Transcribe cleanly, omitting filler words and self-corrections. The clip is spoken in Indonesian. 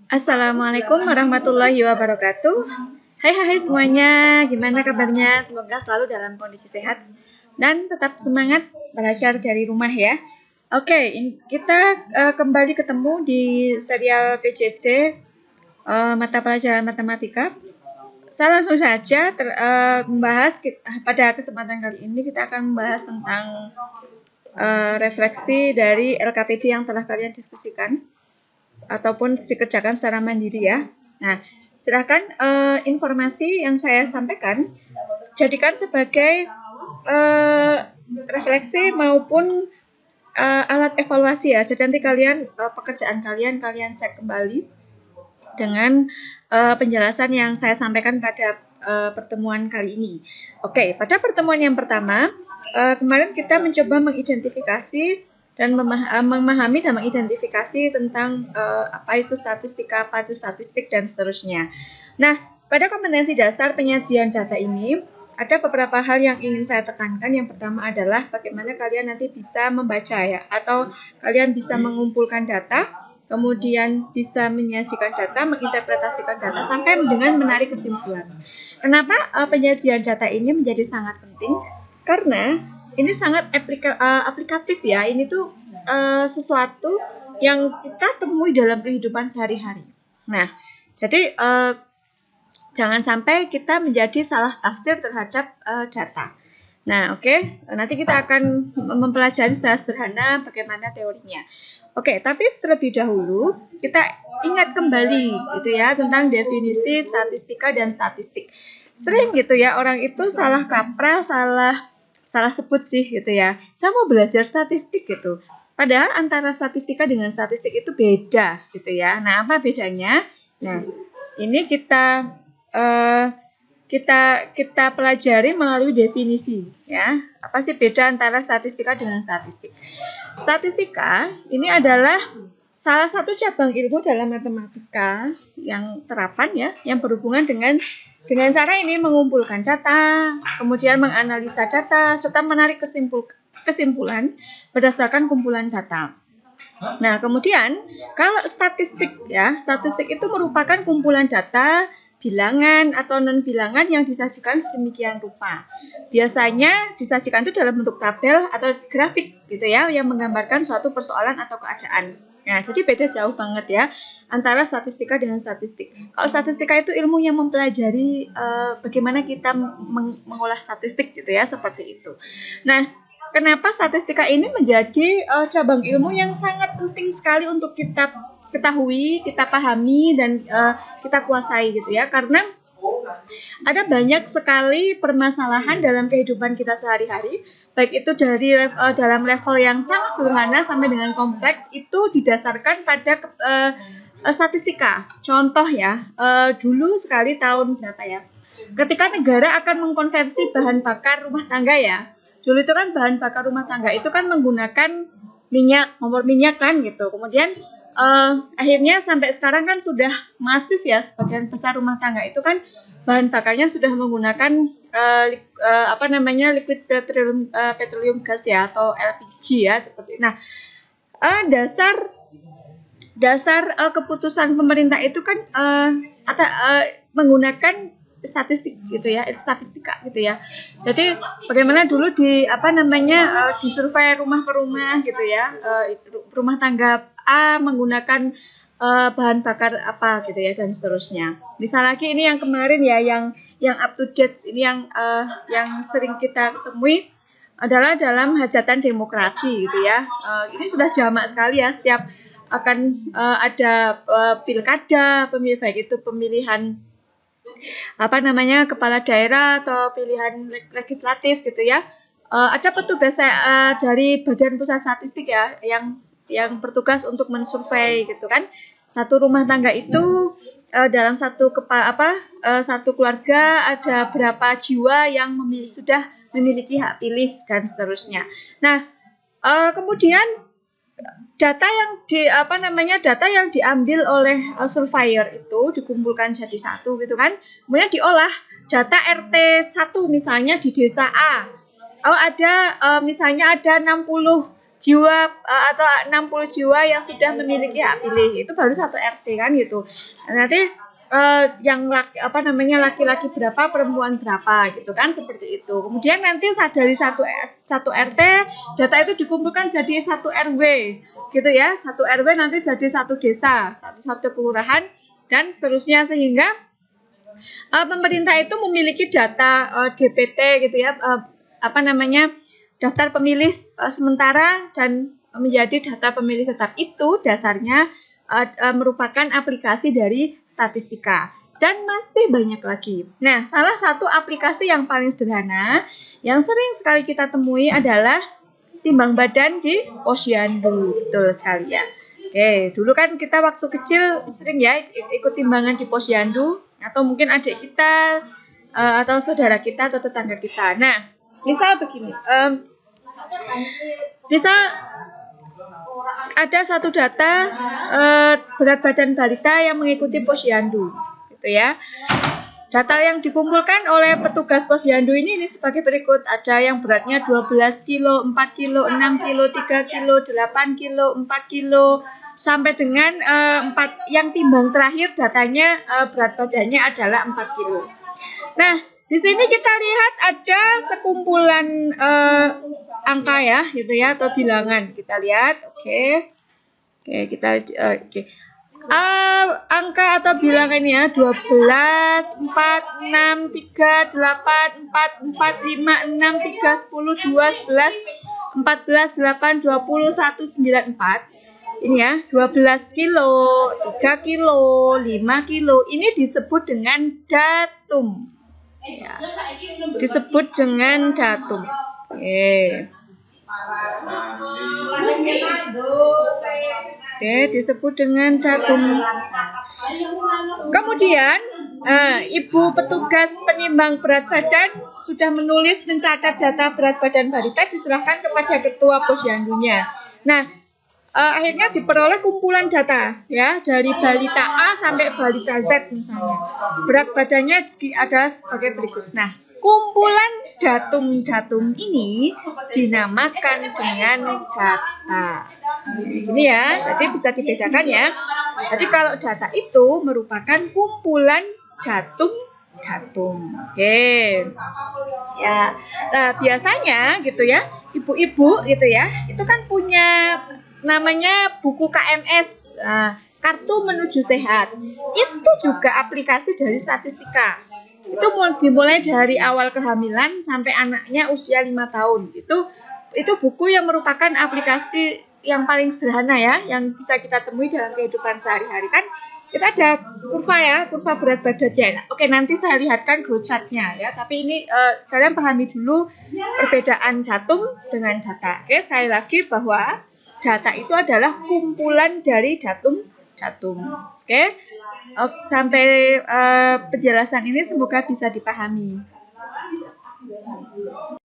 Assalamualaikum warahmatullahi wabarakatuh. Hai semuanya, gimana kabarnya? Semoga selalu dalam kondisi sehat dan tetap semangat belajar dari rumah ya. Oke, kita kembali ketemu di serial PJJ mata pelajaran matematika. Saya langsung saja membahas pada kesempatan kali ini kita akan membahas tentang refleksi dari LKPD yang telah kalian diskusikan ataupun dikerjakan secara mandiri ya. Nah, silakan informasi yang saya sampaikan jadikan sebagai refleksi maupun alat evaluasi ya. Jadi nanti kalian pekerjaan kalian cek kembali dengan penjelasan yang saya sampaikan pada pertemuan kali ini. Oke, pada pertemuan yang pertama kemarin kita mencoba mengidentifikasi dan memahami dan mengidentifikasi tentang apa itu statistika, apa itu statistik, dan seterusnya. Nah, pada kompetensi dasar penyajian data ini, ada beberapa hal yang ingin saya tekankan. Yang pertama adalah bagaimana kalian nanti bisa membaca ya, atau kalian bisa mengumpulkan data, kemudian bisa menyajikan data, menginterpretasikan data, sampai dengan menarik kesimpulan. Kenapa penyajian data ini menjadi sangat penting? Karena ini sangat aplikatif ya. Ini tuh sesuatu yang kita temui dalam kehidupan sehari-hari. Nah, jadi jangan sampai kita menjadi salah tafsir terhadap data. Nah, oke. Nanti kita akan mempelajari secara sederhana bagaimana teorinya. Oke, tapi terlebih dahulu kita ingat kembali gitu ya tentang definisi statistika dan statistik. Sering gitu ya orang itu salah kaprah, salah sebut sih gitu ya. Saya mau belajar statistik gitu. Padahal antara statistika dengan statistik itu beda gitu ya. Nah, apa bedanya? Nah, ini kita pelajari melalui definisi ya. Apa sih beda antara statistika dengan statistik? Statistika ini adalah salah satu cabang ilmu dalam matematika yang terapan ya, yang berhubungan dengan cara ini mengumpulkan data, kemudian menganalisa data, serta menarik kesimpulan berdasarkan kumpulan data. Nah, kemudian kalau statistik itu merupakan kumpulan data, bilangan atau non-bilangan yang disajikan sedemikian rupa. Biasanya disajikan itu dalam bentuk tabel atau grafik gitu ya, yang menggambarkan suatu persoalan atau keadaan. Nah, jadi beda jauh banget ya antara statistika dengan statistik. Kalau statistika itu ilmu yang mempelajari bagaimana kita mengolah statistik gitu ya, seperti itu. Nah, kenapa statistika ini menjadi cabang ilmu yang sangat penting sekali untuk kita ketahui, kita pahami, dan kita kuasai gitu ya, karena ada banyak sekali permasalahan dalam kehidupan kita sehari-hari, baik itu dari dalam level yang sangat sederhana sampai dengan kompleks, itu didasarkan pada statistika. Contoh ya, dulu sekali tahun berapa ya, ketika negara akan mengkonversi bahan bakar rumah tangga ya, dulu itu kan bahan bakar rumah tangga itu kan menggunakan kompor minyak kan gitu. Kemudian akhirnya sampai sekarang kan sudah masif ya, sebagian besar rumah tangga itu kan bahan bakarnya sudah menggunakan liquid petroleum gas ya, atau LPG ya, seperti. Nah, dasar keputusan pemerintah itu kan menggunakan statistik gitu ya, statistika gitu ya. Jadi bagaimana dulu disurvei rumah per rumah gitu ya, rumah tangga A menggunakan bahan bakar apa gitu ya, dan seterusnya. Misal lagi ini yang kemarin ya, yang up to date ini, yang sering kita temui adalah dalam hajatan demokrasi gitu ya. Ini sudah jamak sekali ya, setiap akan ada pilkada, baik itu pemilihan kepala daerah atau pilihan legislatif gitu ya, ada petugas dari Badan Pusat Statistik ya, yang bertugas untuk mensurvei gitu kan, satu rumah tangga itu dalam satu keluarga ada berapa jiwa yang sudah memiliki hak pilih dan seterusnya. Nah, kemudian data yang diambil oleh surveyor itu dikumpulkan jadi satu gitu kan. Kemudian diolah data RT 1 misalnya di desa A. Ada misalnya ada 60 jiwa atau 60 jiwa yang sudah memiliki hak pilih, itu baru 1 RT kan gitu. Nanti yang laki-laki berapa, perempuan berapa gitu kan, seperti itu. Kemudian nanti dari satu RT data itu dikumpulkan jadi 1 RW gitu ya. 1 RW nanti jadi 1 desa, satu kelurahan dan seterusnya, sehingga pemerintah itu memiliki data DPT gitu ya, daftar pemilih sementara dan menjadi data pemilih tetap. Itu dasarnya merupakan aplikasi dari Statistika, dan masih banyak lagi. Nah, salah satu aplikasi yang paling sederhana yang sering sekali kita temui adalah timbang badan di posyandu. Betul sekali ya. Oke, dulu kan kita waktu kecil sering ya ikut timbangan di posyandu, atau mungkin adik kita atau saudara kita atau tetangga kita. Nah, misal begini, misal ada satu data berat badan balita yang mengikuti posyandu, gitu ya. Data yang dikumpulkan oleh petugas posyandu ini sebagai berikut. Ada yang beratnya 12 kilo, 4 kilo, 6 kilo, 3 kilo, 8 kilo, 4 kilo, sampai dengan 4 yang timbang terakhir datanya berat badannya adalah 4 kilo. Nah, di sini kita lihat ada sekumpulan angka ya, gitu ya, atau bilangan. Kita lihat, oke, angka atau bilangannya 12, 4, 6, 3, 8, 4, 4, 5, 6, 3, 10, 2, 11, 14, 8, 20, 1, 9, 4. Ini ya, 12 kilo, 3 kilo, 5 kilo. Ini disebut dengan datum. Ya, disebut dengan datum. Oke, disebut dengan datum. Kemudian, ibu petugas penimbang berat badan sudah mencatat data berat badan balita, diserahkan kepada ketua posyandunya. Nah, akhirnya diperoleh kumpulan data ya dari balita A sampai balita Z misalnya. Berat badannya adalah sebagai berikut. Nah, kumpulan datum-datum ini dinamakan dengan data. Ini ya, jadi bisa dibedakan ya. Jadi kalau data itu merupakan kumpulan datum-datum. Oke. Ya. Nah, biasanya gitu ya, ibu-ibu gitu ya, itu kan punya namanya buku KMS, Kartu Menuju Sehat. Itu juga aplikasi dari Statistika. Itu dimulai dari awal kehamilan sampai anaknya usia 5 tahun. Itu buku yang merupakan aplikasi yang paling sederhana ya, yang bisa kita temui dalam kehidupan sehari-hari. Kan kita ada kurva ya, kurva berat badannya. Oke, nanti saya lihatkan growth chart-nya ya. Tapi ini kalian pahami dulu perbedaan datum dengan data. Oke, sekali lagi bahwa data itu adalah kumpulan dari datum. Oke, sampai penjelasan ini semoga bisa dipahami.